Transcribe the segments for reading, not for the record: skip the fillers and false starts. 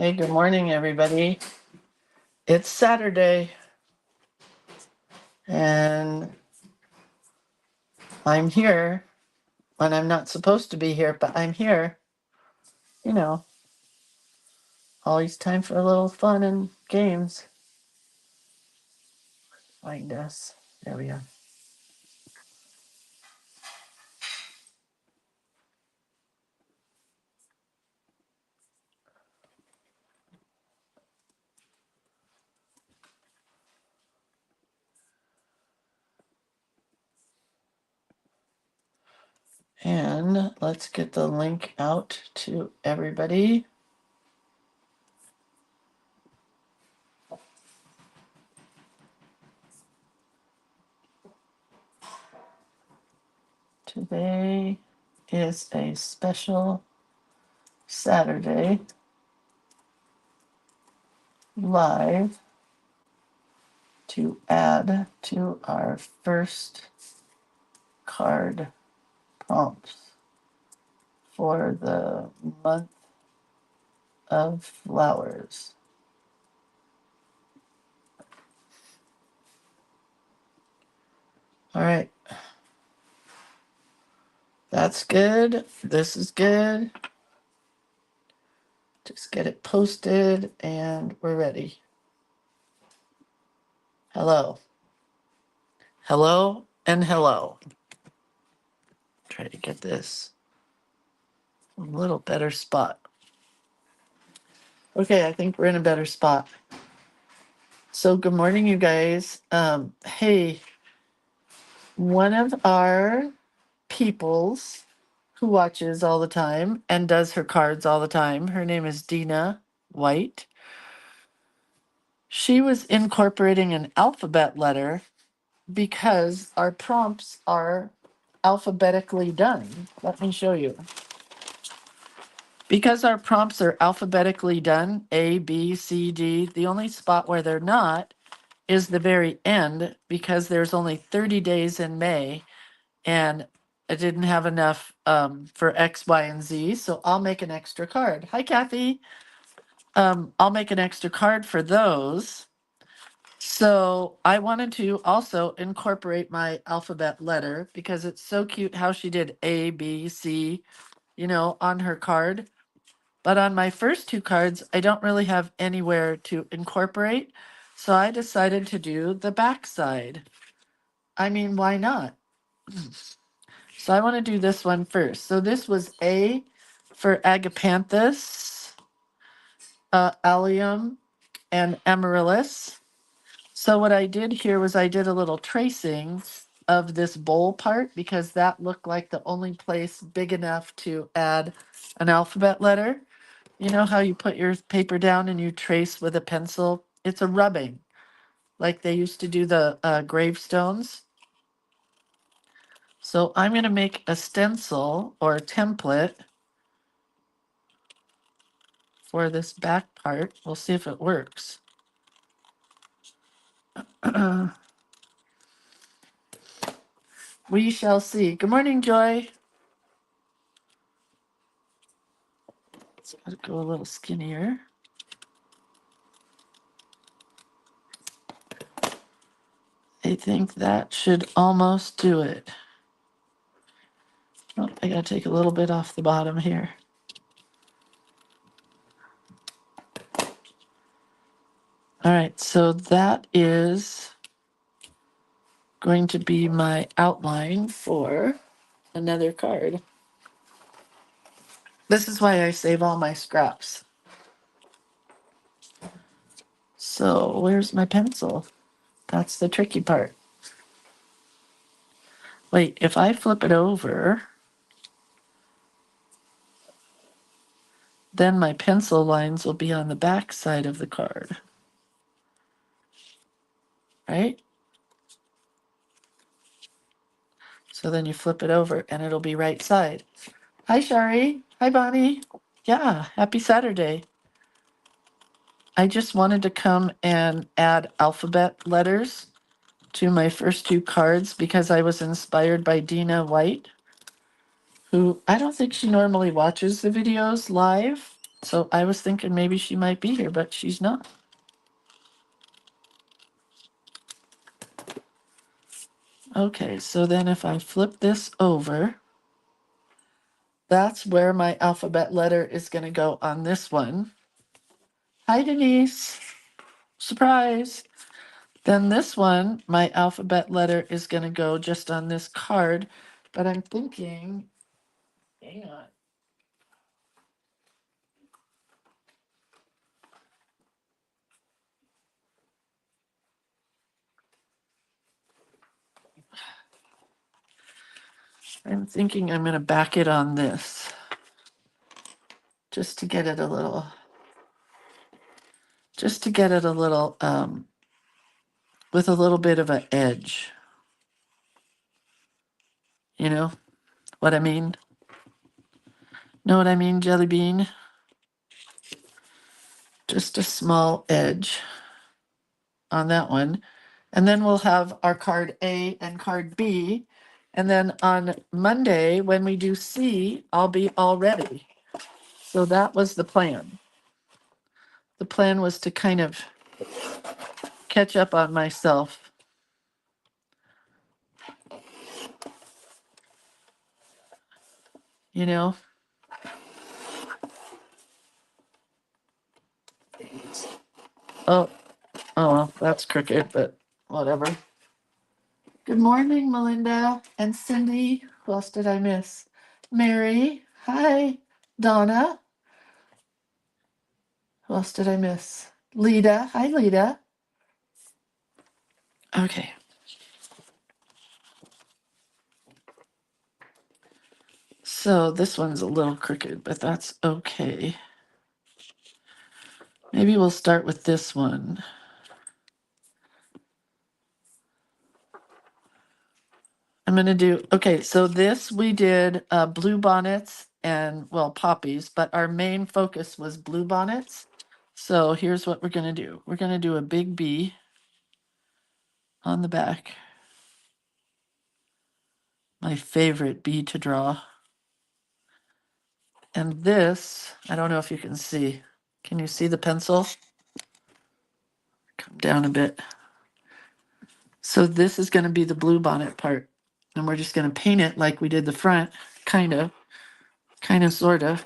Hey, good morning, everybody. It's Saturday, and I'm here when I'm not supposed to be here, but I'm here. You know, always time for a little fun and games. Find us. There we are. And let's get the link out to everybody. Today is a special Saturday live to add to our first card prompts for the month of flowers. All right. That's good. This is good. Just get it posted and we're ready. Hello. Hello and hello. Try to get this a little better spot. Okay, I think we're in a better spot. So good morning, you guys. Hey, one of our peoples who watches all the time and does her cards all the time, her name is Dina White. She was incorporating an alphabet letter because our prompts are alphabetically done. Let me show you. Because our prompts are alphabetically done, A, B, C, D, the only spot where they're not is the very end because there's only 30 days in May and I didn't have enough for X, Y, and Z, so I'll make an extra card. Hi, Kathy. I'll make an extra card for those. So I wanted to also incorporate my alphabet letter because it's so cute how she did A, B, C, on her card. But on my first two cards, I don't really have anywhere to incorporate. So I decided to do the back side. I mean, why not? So I want to do this one first. So this was A for Agapanthus, Allium, and Amaryllis. So what I did here was I did a little tracing of this bowl part because that looked like the only place big enough to add an alphabet letter. You know how you put your paper down and you trace with a pencil? It's a rubbing, like they used to do the gravestones. So I'm going to make a stencil or a template for this back part. We'll see if it works. We shall see. Good morning, Joy. Let's go a little skinnier. I think that should almost do it. Oh, I gotta take a little bit off the bottom here. All right, so that is going to be my outline for another card. This is why I save all my scraps. So where's my pencil? That's the tricky part. Wait, if I flip it over, then my pencil lines will be on the back side of the card. Right? So then you flip it over and it'll be right side. Hi, Shari. Hi, Bonnie. Yeah, happy Saturday. I just wanted to come and add alphabet letters to my first two cards because I was inspired by Dina White, who I don't think she normally watches the videos live, So I was thinking maybe she might be here, but she's not. Okay, so then if I flip this over, that's where my alphabet letter is going to go on this one. Hi, Denise. Surprise. Then this one, my alphabet letter is going to go just on this card. But I'm thinking, hang on. I'm thinking I'm going to back it on this just to get it a little, with a little bit of an edge. You know what I mean? Know what I mean, Jelly Bean? Just a small edge on that one. And then we'll have our card A and card B. And then on Monday, when we do C, I'll be all ready. So that was the plan. The plan was to kind of catch up on myself. You know? Oh, well, that's crooked, but whatever. Good morning, Melinda and Cindy. Who else did I miss? Mary. Hi. Donna. Who else did I miss? Lita. Hi, Lita. Okay. So this one's a little crooked, but that's okay. Maybe we'll start with this one. I'm going to do, okay, so this we did blue bonnets and, well, poppies, but our main focus was blue bonnets. So here's what we're going to do. We're going to do a big B on the back. My favorite B to draw. And this, I don't know if you can see. Can you see the pencil? Come down a bit. So this is going to be the blue bonnet part. And we're just going to paint it like we did the front, kind of, sort of.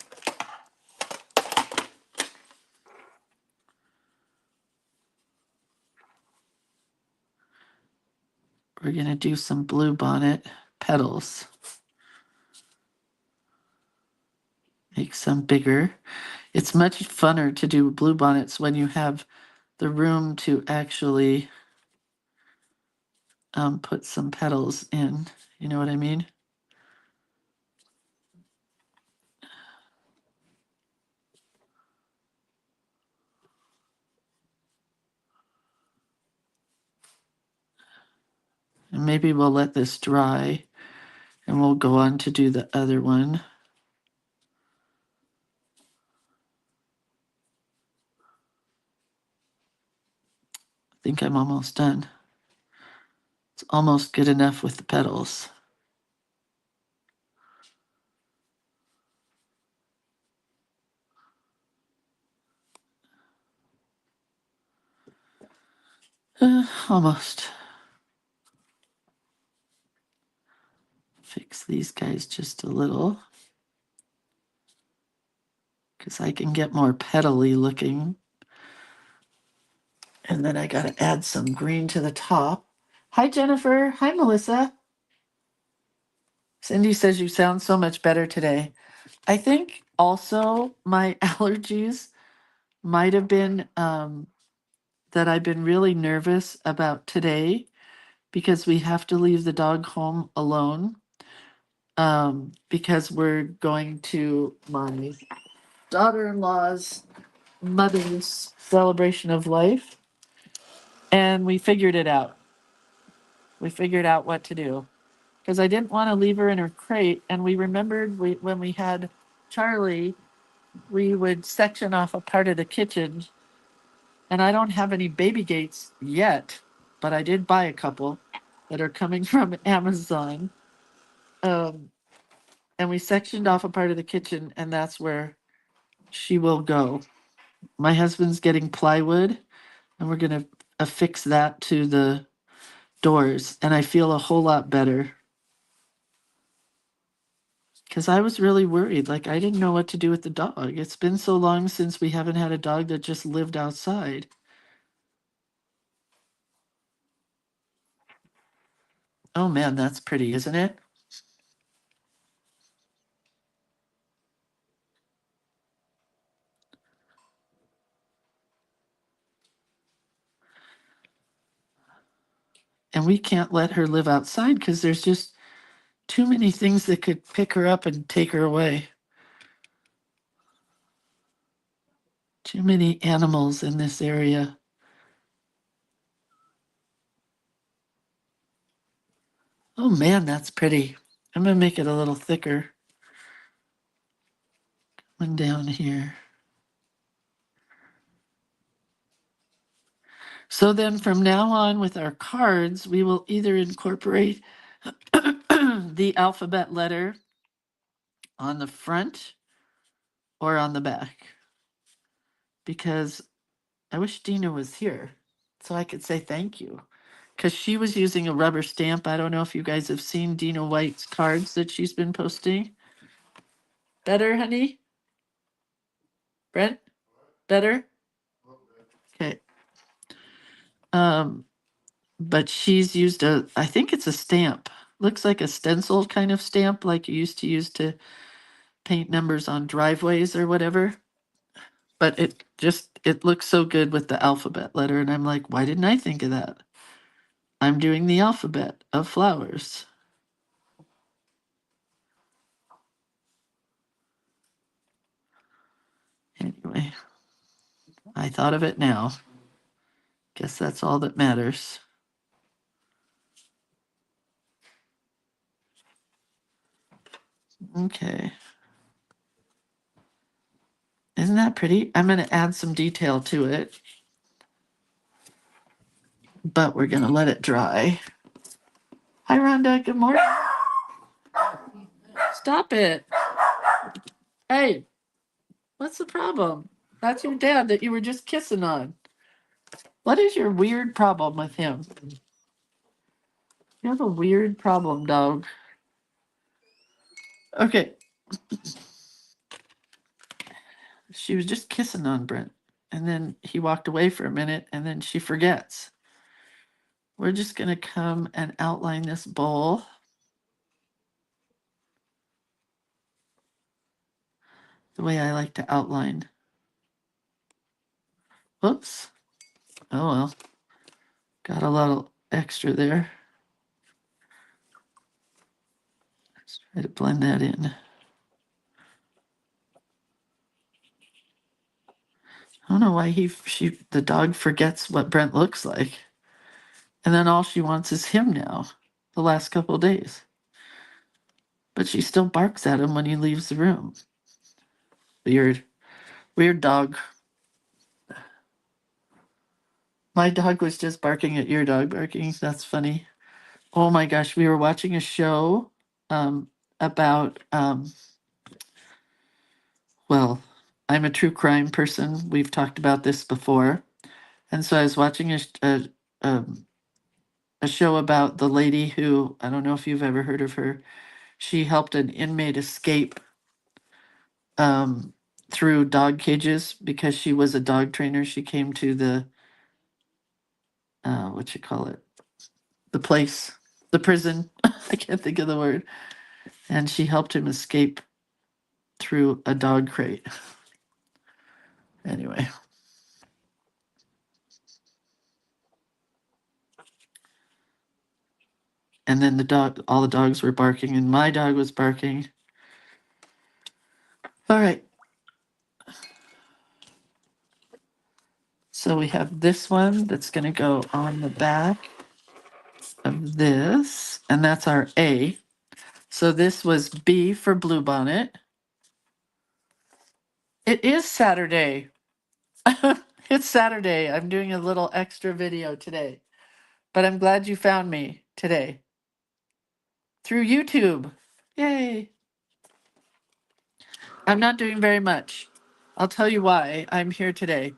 We're going to do some blue bonnet petals. Make some bigger. It's much funner to do blue bonnets when you have the room to actually put some petals in. You know what I mean? And maybe we'll let this dry and we'll go on to do the other one. I think I'm almost done. It's almost good enough with the petals. Almost. Fix these guys just a little because I can get more petally looking. And then I got to add some green to the top. Hi, Jennifer. Hi, Melissa. Cindy says you sound so much better today. I think also my allergies might have been that I've been really nervous about today because we have to leave the dog home alone because we're going to my daughter-in-law's mother's celebration of life. And we figured it out. We figured out what to do because I didn't want to leave her in her crate. And we remembered when we had Charlie, we would section off a part of the kitchen. And I don't have any baby gates yet, but I did buy a couple that are coming from Amazon. And we sectioned off a part of the kitchen, and that's where she will go. My husband's getting plywood, and we're going to affix that to the doors, and I feel a whole lot better. Because I was really worried. Like, I didn't know what to do with the dog. It's been so long since we haven't had a dog that just lived outside. Oh man, that's pretty, isn't it? And we can't let her live outside because there's just too many things that could pick her up and take her away. Too many animals in this area. Oh man, that's pretty. I'm gonna make it a little thicker. One down here. So then from now on with our cards, we will either incorporate the alphabet letter on the front or on the back. Because I wish Dina was here so I could say thank you. Because she was using a rubber stamp. I don't know if you guys have seen Dina White's cards that she's been posting. Better, honey? Brent? Better? Okay. Um, but she's used I think it's a stamp. Looks like a stencil kind of stamp like you used to use to paint numbers on driveways or whatever. But it looks so good with the alphabet letter. And I'm like, why didn't I think of that? I'm doing the alphabet of flowers. Anyway, I thought of it now. Guess that's all that matters. Okay. Isn't that pretty? I'm going to add some detail to it, but we're going to let it dry. Hi, Rhonda. Good morning. Stop it. Hey, what's the problem? That's your dad that you were just kissing on. What is your weird problem with him? You have a weird problem, dog. Okay. She was just kissing on Brent, and then he walked away for a minute, and then she forgets. We're just going to come and outline this bowl. The way I like to outline. Whoops. Oh well. Got a little extra there. Let's try to blend that in. I don't know why the dog forgets what Brent looks like. And then all she wants is him now, the last couple of days. But she still barks at him when he leaves the room. Weird. Weird dog. My dog was just barking at your dog barking. That's funny. Oh my gosh, we were watching a show about well, I'm a true crime person. We've talked about this before. And so I was watching um, a show about the lady who, I don't know if you've ever heard of her. She helped an inmate escape um, through dog cages because she was a dog trainer. She came to the, what you call it? The place, the prison. I can't think of the word. And she helped him escape through a dog crate. Anyway. And then all the dogs were barking, and my dog was barking. All right. So we have this one that's going to go on the back of this, and that's our A. So this was B for Bluebonnet. It is Saturday. It's Saturday. I'm doing a little extra video today, but I'm glad you found me today through YouTube. Yay. I'm not doing very much. I'll tell you why I'm here today.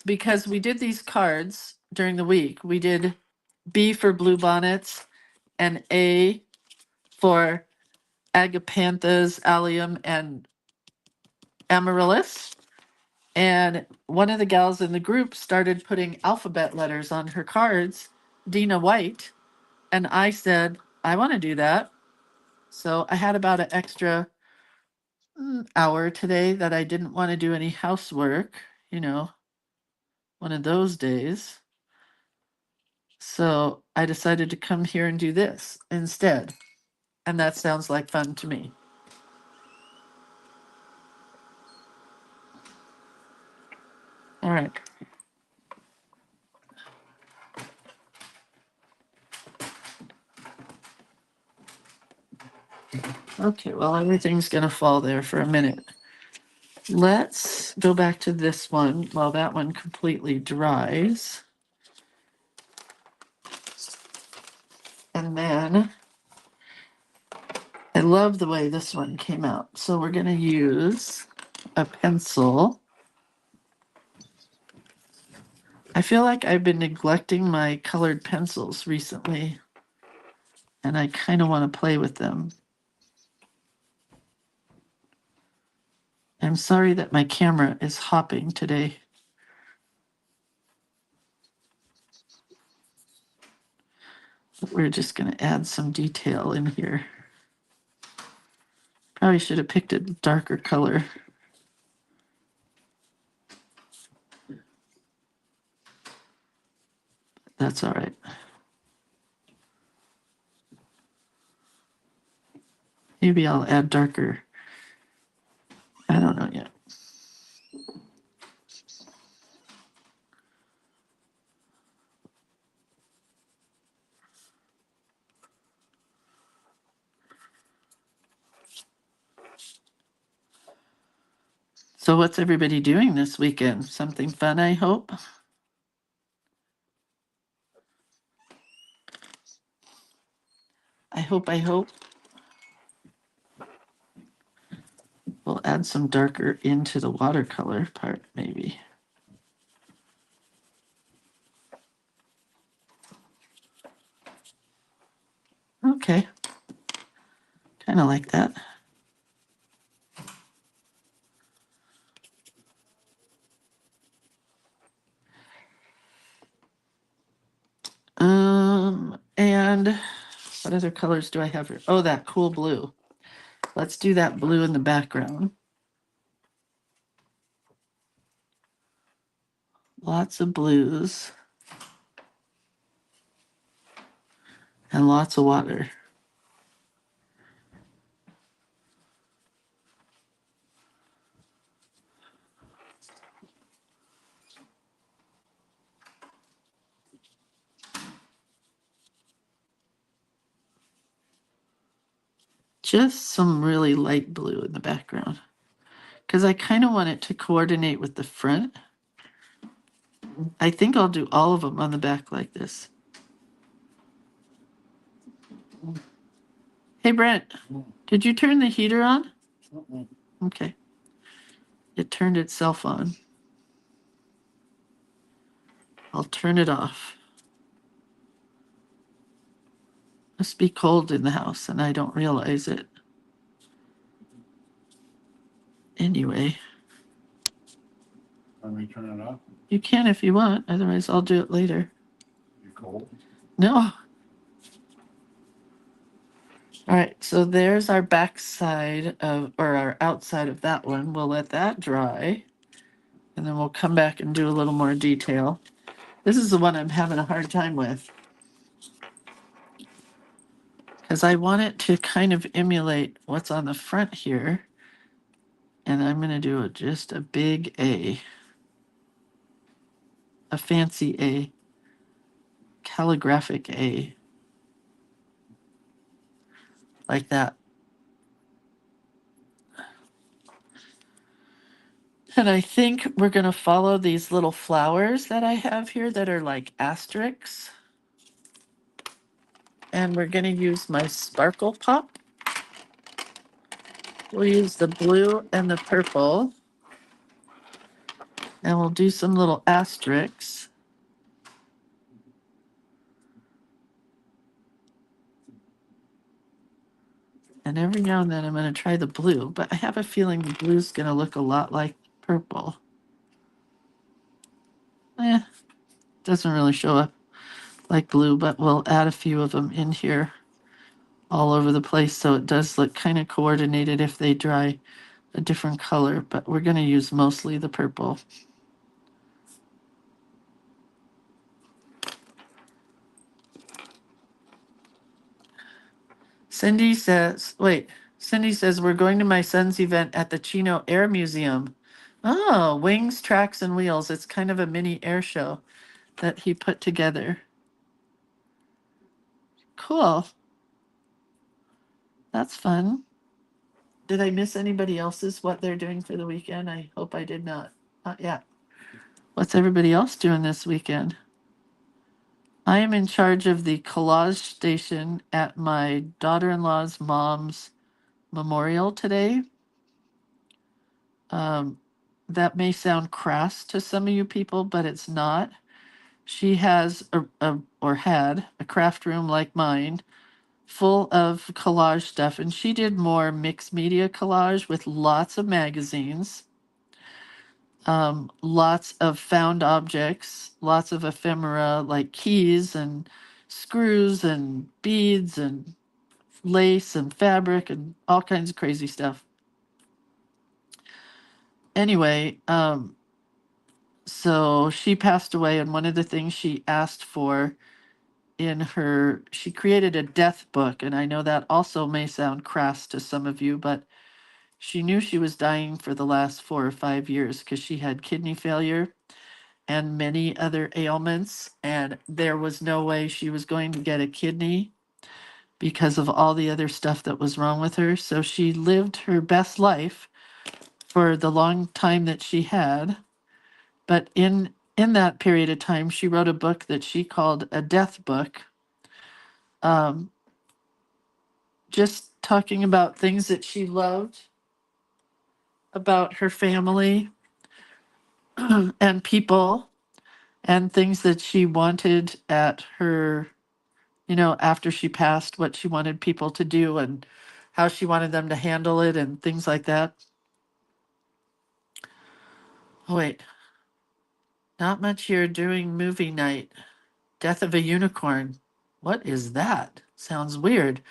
Because we did these cards during the week. We did B for bluebonnets and A for agapanthus, allium, and amaryllis. And one of the gals in the group started putting alphabet letters on her cards, Dina White. And I said, I want to do that. So I had about an extra hour today that I didn't want to do any housework, you know, one of those days. So I decided to come here and do this instead. And that sounds like fun to me. All right. Okay, well, everything's going to fall there for a minute. Let's go back to this one while that one completely dries. And then I love the way this one came out. So we're going to use a pencil. I feel like I've been neglecting my colored pencils recently, and I kind of want to play with them. I'm sorry that my camera is hopping today. But we're just going to add some detail in here. Probably should have picked a darker color. That's all right. Maybe I'll add darker. I don't know yet. So what's everybody doing this weekend? Something fun, I hope? I hope. We'll add some darker into the watercolor part, maybe. Okay. Kind of like that. And what other colors do I have here? Oh, that cool blue. Let's do that blue in the background. Lots of blues. And lots of water. Just some really light blue in the background. Because I kind of want it to coordinate with the front. I think I'll do all of them on the back like this. Hey, Brent, did you turn the heater on? Okay. It turned itself on. I'll turn it off. Must be cold in the house and I don't realize it. Anyway. Let me turn it off. You can if you want, otherwise I'll do it later. You cold? No. All right, so there's our back side of, or our outside of that one. We'll let that dry. And then we'll come back and do a little more detail. This is the one I'm having a hard time with. Because I want it to kind of emulate what's on the front here. And I'm going to do just a big A. A fancy A. Calligraphic A. Like that. And I think we're going to follow these little flowers that I have here that are like asterisks. And we're going to use my sparkle pop. We'll use the blue and the purple. And we'll do some little asterisks. And every now and then I'm going to try the blue, but I have a feeling the blue is going to look a lot like purple. Doesn't really show up like blue, but we'll add a few of them in here all over the place so it does look kind of coordinated if they dry a different color, but we're going to use mostly the purple. Cindy says, we're going to my son's event at the Chino Air Museum. Oh, wings, tracks, and wheels. It's kind of a mini air show that he put together. Cool. That's fun. Did I miss anybody else's what they're doing for the weekend? I hope I did not. Not yet. What's everybody else doing this weekend? I am in charge of the collage station at my daughter-in-law's mom's memorial today. That may sound crass to some of you people, but it's not. She has or had a craft room like mine full of collage stuff, and she did more mixed media collage with lots of magazines, lots of found objects, lots of ephemera like keys and screws and beads and lace and fabric and all kinds of crazy stuff. Anyway, so she passed away, and one of the things she asked for she created a death book, and I know that also may sound crass to some of you, but she knew she was dying for the last 4 or 5 years because she had kidney failure and many other ailments, and there was no way she was going to get a kidney because of all the other stuff that was wrong with her. So she lived her best life for the long time that she had. But in that period of time, she wrote a book that she called a death book, just talking about things that she loved about her family and people and things that she wanted at her, after she passed, what she wanted people to do and how she wanted them to handle it and things like that. Oh, wait, not much here during movie night. Death of a Unicorn. What is that? Sounds weird.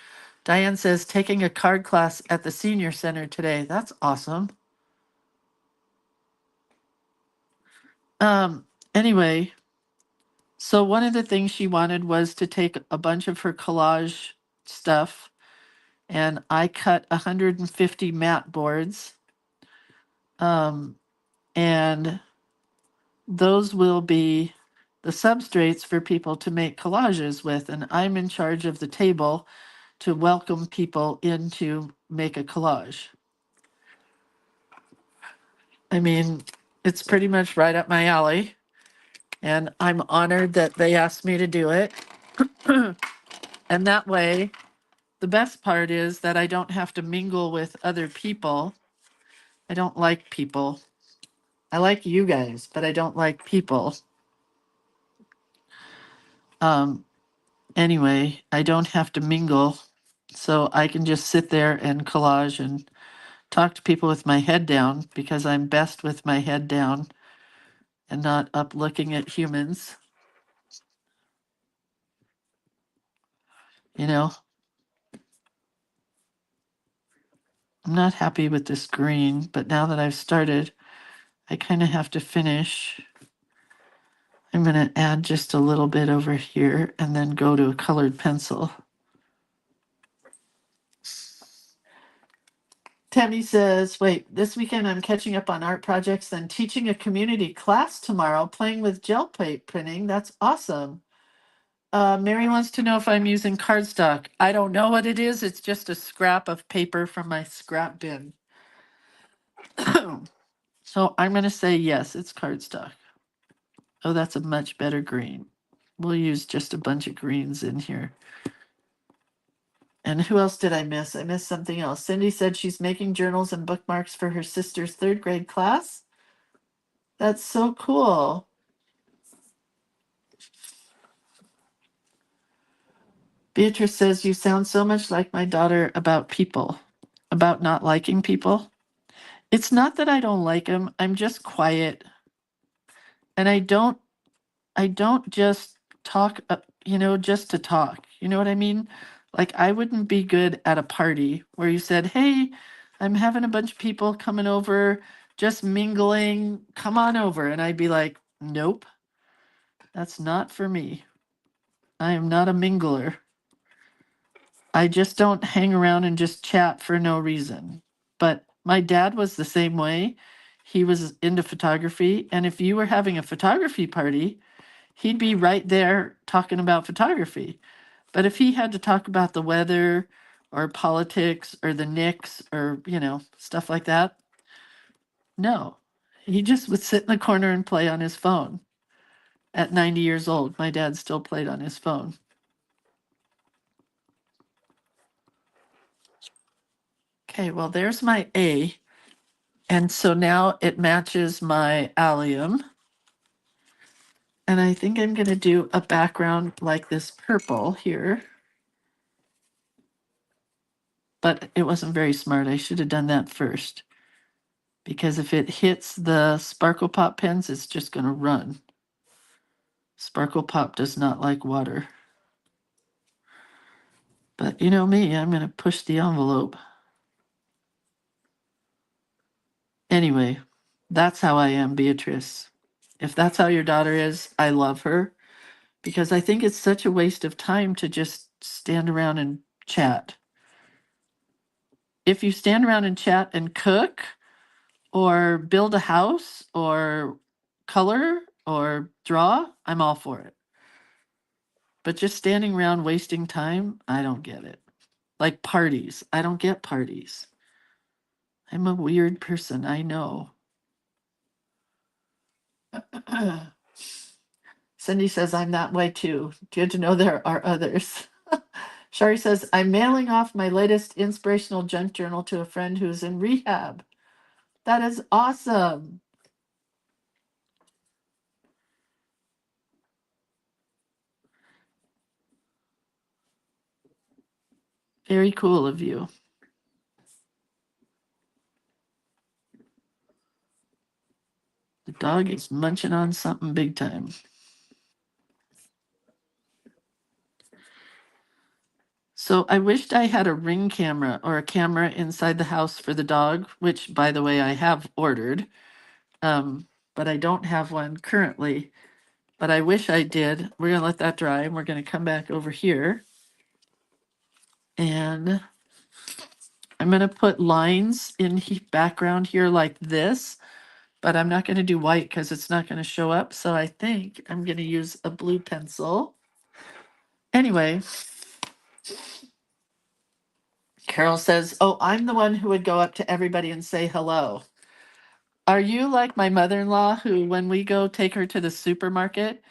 Diane says taking a card class at the senior center today. That's awesome. Anyway, so one of the things she wanted was to take a bunch of her collage stuff, and I cut 150 mat boards. And those will be the substrates for people to make collages with, and I'm in charge of the table to welcome people in to make a collage. I mean, it's pretty much right up my alley, and I'm honored that they asked me to do it. And that way, the best part is that I don't have to mingle with other people. I don't like people. I like you guys, but I don't like people. Anyway, I don't have to mingle, so I can just sit there and collage and talk to people with my head down because I'm best with my head down and not up looking at humans. You know, I'm not happy with this green, but now that I've started, I kind of have to finish. I'm going to add just a little bit over here and then go to a colored pencil. Tammy says, wait, this weekend I'm catching up on art projects, then teaching a community class tomorrow, playing with gel plate printing. That's awesome. Mary wants to know if I'm using cardstock. I don't know what it is. It's just a scrap of paper from my scrap bin. So I'm going to say yes, it's cardstock. Oh, that's a much better green. We'll use just a bunch of greens in here. And who else did I miss? I missed something else. Cindy said she's making journals and bookmarks for her sister's 3rd grade class. That's so cool. Beatrice says, you sound so much like my daughter about people, about not liking people. It's not that I don't like them. I'm just quiet. And I don't just talk, just to talk. You know what I mean? Like, I wouldn't be good at a party where you said, hey, I'm having a bunch of people coming over, just mingling, come on over. And I'd be like, nope, that's not for me. I am not a mingler. I just don't hang around and just chat for no reason. But my dad was the same way. He was into photography. And if you were having a photography party, he'd be right there talking about photography. But if he had to talk about the weather or politics or the Knicks or, stuff like that, no. He just would sit in the corner and play on his phone. At 90 years old, my dad still played on his phone. Okay, well, there's my A. And so now it matches my allium. And I think I'm going to do a background like this purple here. But it wasn't very smart. I should have done that first. Because if it hits the Sparkle Pop pens, it's just going to run. Sparkle Pop does not like water. But you know me, I'm going to push the envelope. Anyway, that's how I am, Beatrice. If that's how your daughter is, I love her because I think it's such a waste of time to just stand around and chat. If you stand around and chat and cook or build a house or color or draw, I'm all for it. But just standing around wasting time, I don't get it. Like parties, I don't get parties. I'm a weird person, I know. Cindy says, I'm that way too. Good to know there are others. Shari says, I'm mailing off my latest inspirational junk journal to a friend who's in rehab. That is awesome. Very cool of you. The dog is munching on something big time. So I wished I had a Ring camera or a camera inside the house for the dog, which, by the way, I have ordered. But I don't have one currently. But I wish I did. We're going to let that dry and we're going to come back over here. And I'm going to put lines in background here like this. But I'm not going to do white because it's not going to show up. So I think I'm going to use a blue pencil. Anyway, Carol says, oh, I'm the one who would go up to everybody and say hello. Are you like my mother-in-law who, when we go take her to the supermarket,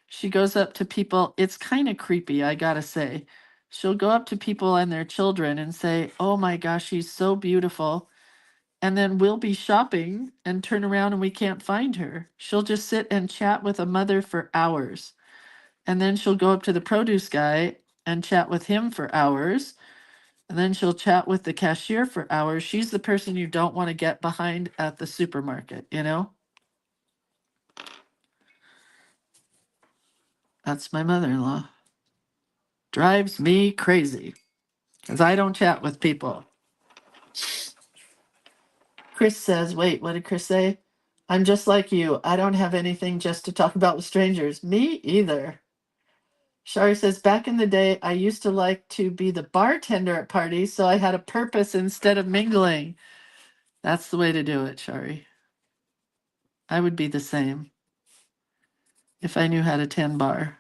she goes up to people? It's kind of creepy, I gotta say. She'll go up to people and their children and say, oh my gosh, she's so beautiful. And then we'll be shopping and turn around and we can't find her. She'll just sit and chat with a mother for hours. And then she'll go up to the produce guy and chat with him for hours. And then she'll chat with the cashier for hours. She's the person you don't want to get behind at the supermarket, you know? That's my mother-in-law. Drives me crazy because I don't chat with people. Chris says, wait, what did Chris say? I'm just like you. I don't have anything just to talk about with strangers. Me either. Shari says, back in the day, I used to like to be the bartender at parties, so I had a purpose instead of mingling. That's the way to do it, Shari. I would be the same if I knew how to tend bar.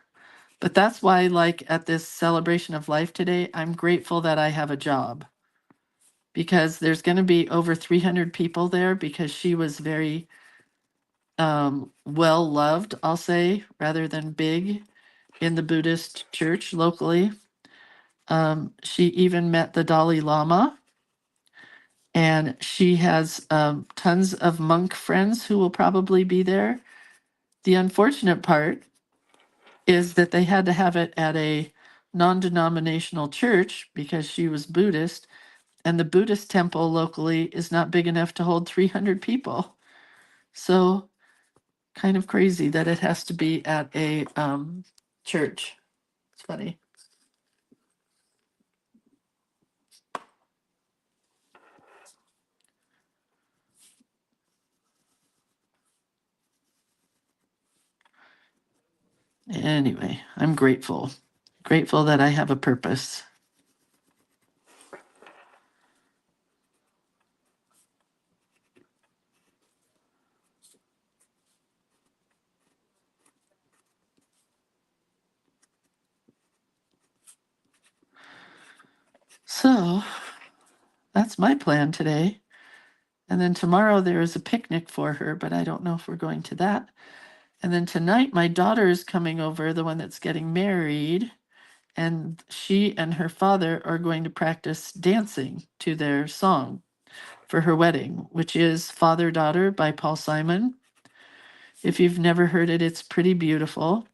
But that's why, like at this celebration of life today, I'm grateful that I have a job because there's going to be over 300 people there because she was very well loved, I'll say, rather than big in the Buddhist church locally. She even met the Dalai Lama. And she has tons of monk friends who will probably be there. The unfortunate part is that they had to have it at a non-denominational church because she was Buddhist, and the Buddhist temple locally is not big enough to hold 300 people. So kind of crazy that it has to be at a church. It's funny. Anyway, I'm grateful. Grateful that I have a purpose. So that's my plan today. And then tomorrow there is a picnic for her, but I don't know if we're going to that. And then tonight my daughter is coming over, the one that's getting married, and she and her father are going to practice dancing to their song for her wedding, which is Father Daughter by Paul Simon. If you've never heard it, it's pretty beautiful.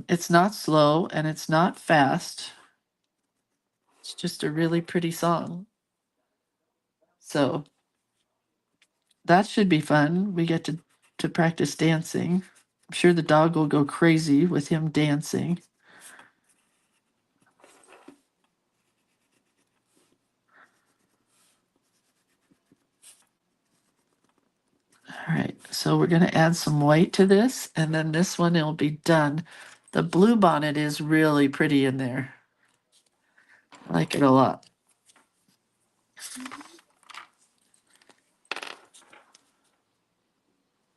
It's not slow and it's not fast. It's just a really pretty song. So that should be fun. We get to practice dancing. I'm sure the dog will go crazy with him dancing. All right, so we're going to add some white to this, and then this one will be done. The blue bonnet is really pretty in there. I like it a lot.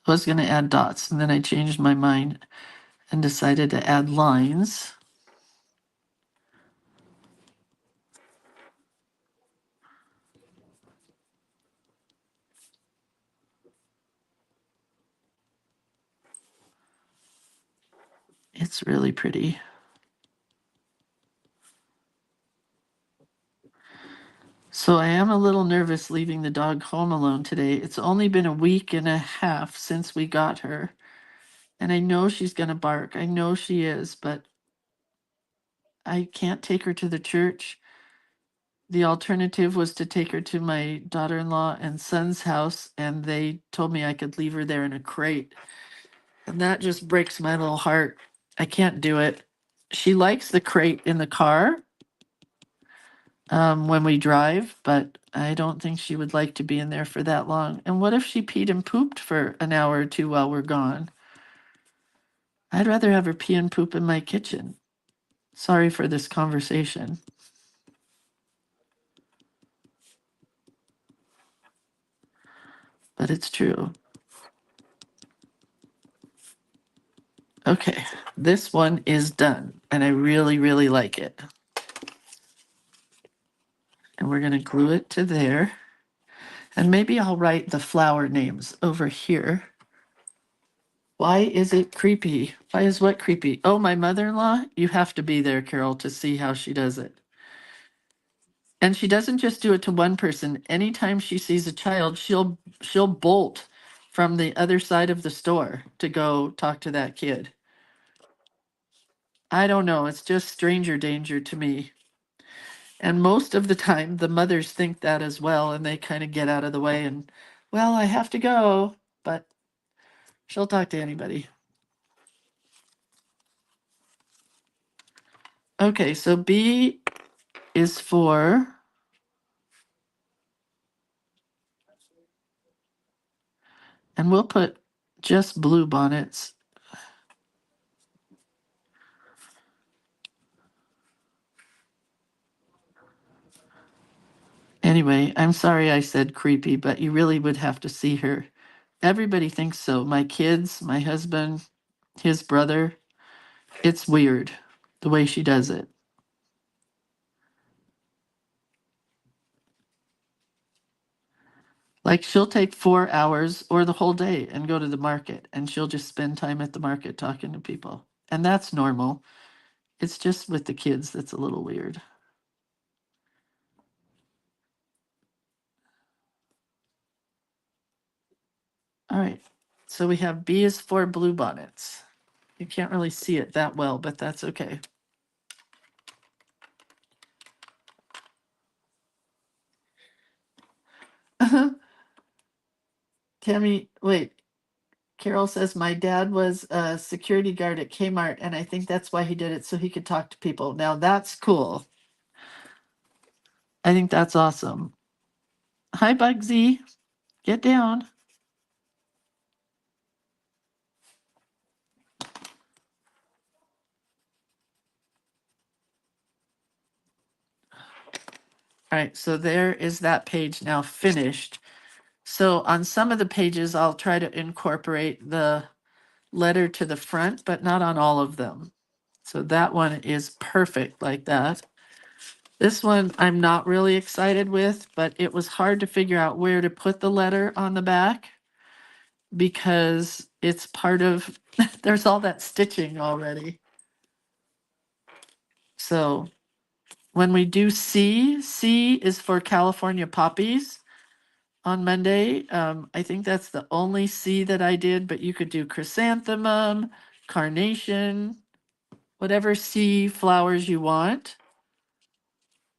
I was going to add dots, and then I changed my mind and decided to add lines. It's really pretty. So I am a little nervous leaving the dog home alone today. It's only been a week and a half since we got her. And I know she's going to bark. I know she is, but I can't take her to the church. The alternative was to take her to my daughter-in-law and son's house, and they told me I could leave her there in a crate. And that just breaks my little heart. I can't do it. She likes the crate in the car when we drive, but I don't think she would like to be in there for that long. And what if she peed and pooped for an hour or two while we're gone? I'd rather have her pee and poop in my kitchen. Sorry for this conversation, but it's true. Okay, this one is done, and I really, really like it. And we're going to glue it to there. And maybe I'll write the flower names over here. Why is it creepy? Why is what creepy? Oh, my mother-in-law? You have to be there, Carol, to see how she does it. And she doesn't just do it to one person. Anytime she sees a child, she'll bolt from the other side of the store to go talk to that kid. I don't know. It's just stranger danger to me. And most of the time, the mothers think that as well, and they kind of get out of the way and, well, I have to go, but she'll talk to anybody. Okay, so B is for, and we'll put just blue bonnets. Anyway, I'm sorry I said creepy, but you really would have to see her. Everybody thinks so. My kids, my husband, his brother. It's weird the way she does it. Like she'll take 4 hours or the whole day and go to the market, and she'll just spend time at the market talking to people. And that's normal. It's just with the kids that's a little weird. All right. So we have B is for bluebonnets. You can't really see it that well, but that's okay. Tammy, wait. Carol says my dad was a security guard at Kmart, and I think that's why he did it so he could talk to people. Now that's cool. I think that's awesome. Hi, Bugsy. Get down. All right, so there is that page now finished. So on some of the pages, I'll try to incorporate the letter to the front, but not on all of them. So that one is perfect like that. This one I'm not really excited with, but it was hard to figure out where to put the letter on the back because it's part of, there's all that stitching already. So when we do C, C is for California poppies on Monday. I think that's the only C that I did, but you could do chrysanthemum, carnation, whatever C flowers you want.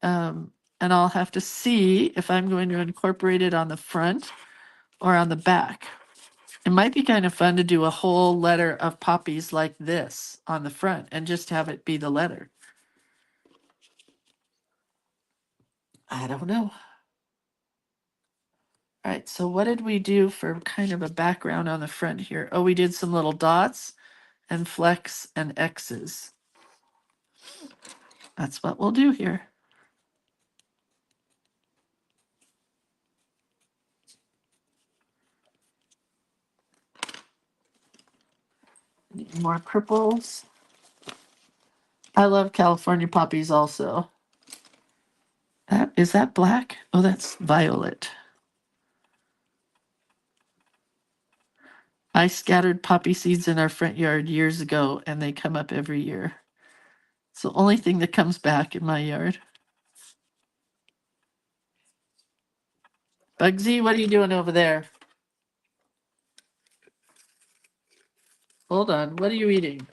And I'll have to see if I'm going to incorporate it on the front or on the back. It might be kind of fun to do a whole letter of poppies like this on the front and just have it be the letter. I don't know. All right, so what did we do for kind of a background on the front here? Oh, we did some little dots and flecks and X's. That's what we'll do here. Need more purples. I love California poppies also. Is that black? Oh, that's violet. I scattered poppy seeds in our front yard years ago, and they come up every year. It's the only thing that comes back in my yard. Bugsy, what are you doing over there? Hold on. What are you eating?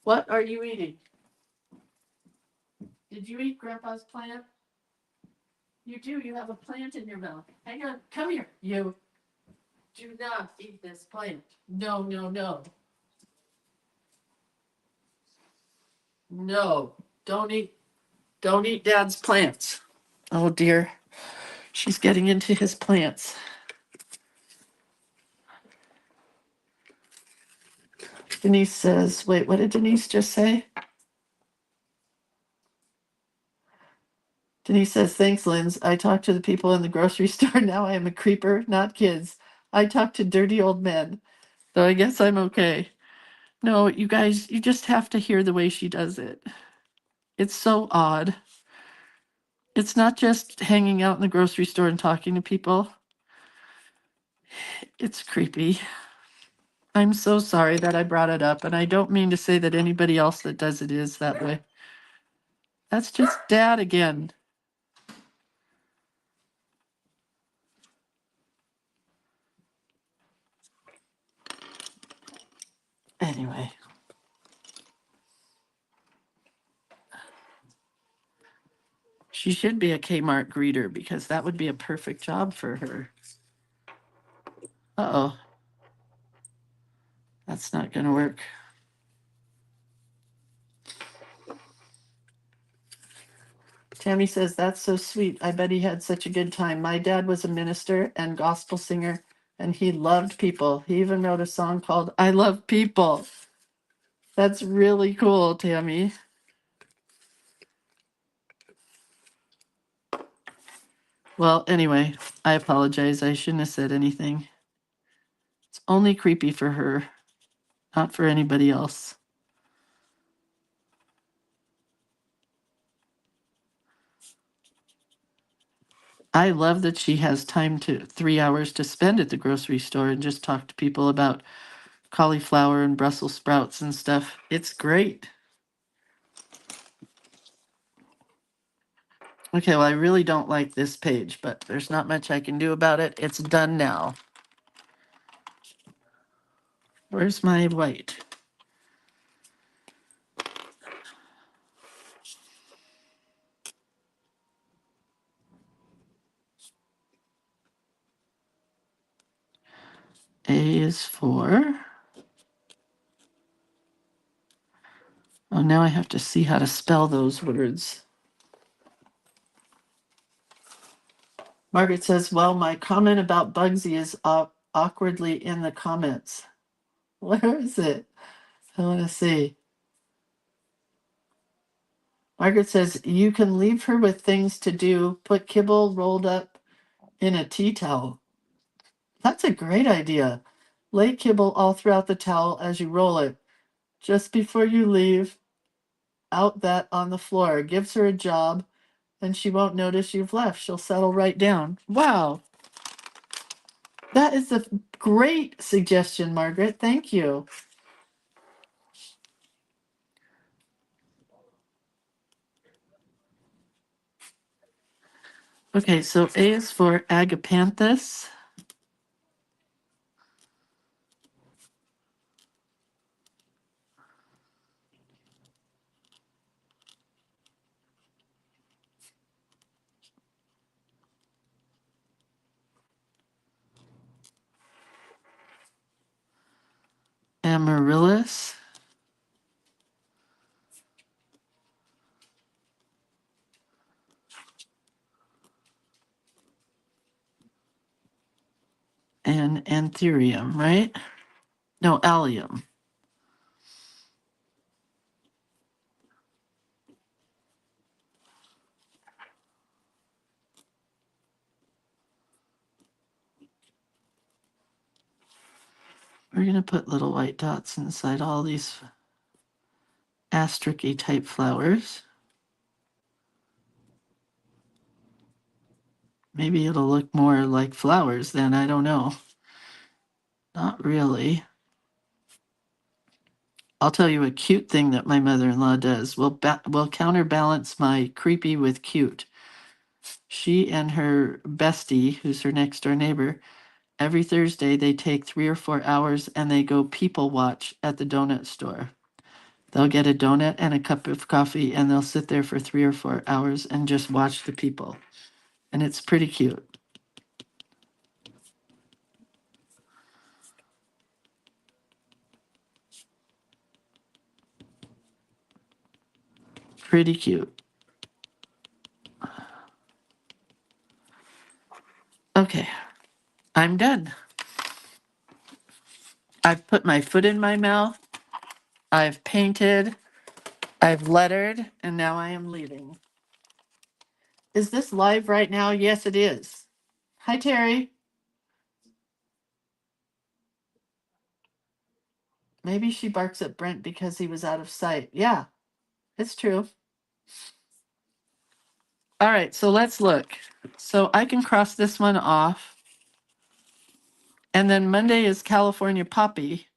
What are you eating? Did you eat Grandpa's plant? You do. You have a plant in your mouth. Hang on. Come here. You do not eat this plant. No, no, no. No. Don't eat Dad's plants. Oh dear. She's getting into his plants. Denise says, wait, what did Denise just say? Denise says, thanks, Linz. I talk to the people in the grocery store. Now I am a creeper, not kids. I talk to dirty old men. So I guess I'm okay. No, you guys, you just have to hear the way she does it. It's so odd. It's not just hanging out in the grocery store and talking to people. It's creepy. I'm so sorry that I brought it up, and I don't mean to say that anybody else that does it is that way. That's just Dad again. Anyway. She should be a Kmart greeter because that would be a perfect job for her. Uh-oh. That's not going to work. Tammy says, that's so sweet. I bet he had such a good time. My dad was a minister and gospel singer, and he loved people. He even wrote a song called I Love People. That's really cool, Tammy. Well, anyway, I apologize. I shouldn't have said anything. It's only creepy for her, not for anybody else. I love that she has time 3 hours to spend at the grocery store and just talk to people about cauliflower and Brussels sprouts and stuff. It's great. Okay, well, I really don't like this page, but there's not much I can do about it. It's done now. Where's my white? A is for... Oh, now I have to see how to spell those words. Margaret says, well, my comment about Bugsy is awkwardly in the comments. Where is it? I want to see. Margaret says, you can leave her with things to do. Put kibble rolled up in a tea towel. That's a great idea. Lay kibble all throughout the towel as you roll it. Just before you leave, out that on the floor. Gives her a job, and she won't notice you've left. She'll settle right down. Wow. That is a great suggestion, Margaret. Thank you. Okay, so A is for agapanthus. Amaryllis. And anthurium, right? No, allium. We're going to put little white dots inside all these asterisk type flowers. Maybe it'll look more like flowers then, I don't know. Not really. I'll tell you a cute thing that my mother-in-law does. We'll counterbalance my creepy with cute. She and her bestie, who's her next door neighbor, every Thursday they take 3 or 4 hours and they go people watch at the donut store. They'll get a donut and a cup of coffee and they'll sit there for 3 or 4 hours and just watch the people. And it's pretty cute. Pretty cute. Okay, I'm done. I've put my foot in my mouth. I've painted. I've lettered. And now I am leaving. Is this live right now? Yes, it is. Hi, Terry. Maybe she barks at Brent because he was out of sight. Yeah, it's true. All right, so let's look. So I can cross this one off. And then Monday is California Poppy.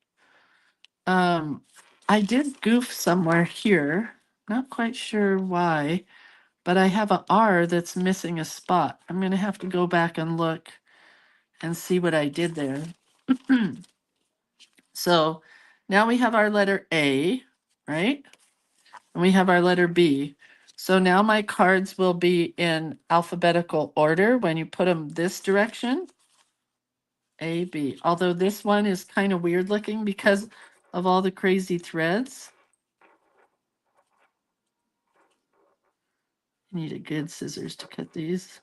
I did goof somewhere here. Not quite sure why, but I have a R that's missing a spot. I'm going to have to go back and look and see what I did there. So now we have our letter A, right? And we have our letter B. So now my cards will be in alphabetical order when you put them this direction. A, B. Although this one is kind of weird looking because of all the crazy threads. I need a good scissors to cut these.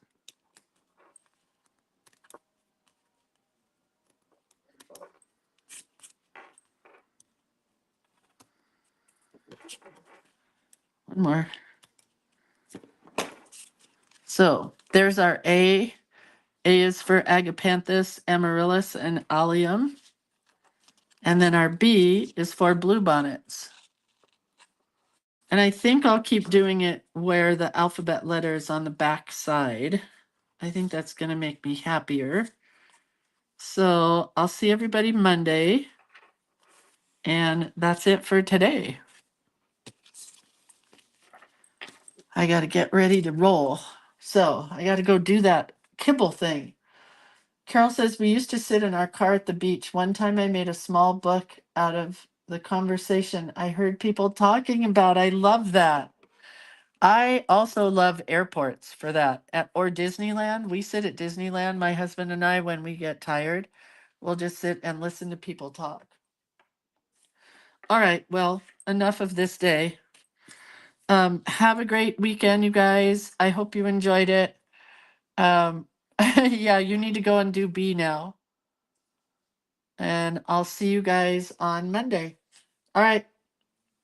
One more. So there's our A. A is for agapanthus, amaryllis, and allium. And then our B is for bluebonnets. And I think I'll keep doing it where the alphabet letter is on the back side. I think that's going to make me happier. So I'll see everybody Monday. And that's it for today. I got to get ready to roll. So I got to go do that kibble thing. Carol says we used to sit in our car at the beach. One time I made a small book out of the conversation I heard people talking about. I love that. I also love airports for that. Or Disneyland. We sit at Disneyland, my husband and I, when we get tired. We'll just sit and listen to people talk. All right, well, enough of this day. Have a great weekend, you guys. I hope you enjoyed it. Yeah, you need to go and do B now. And I'll see you guys on Monday. All right,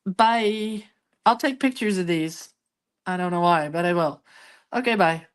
bye. I'll take pictures of these. I don't know why, but I will. Okay, bye.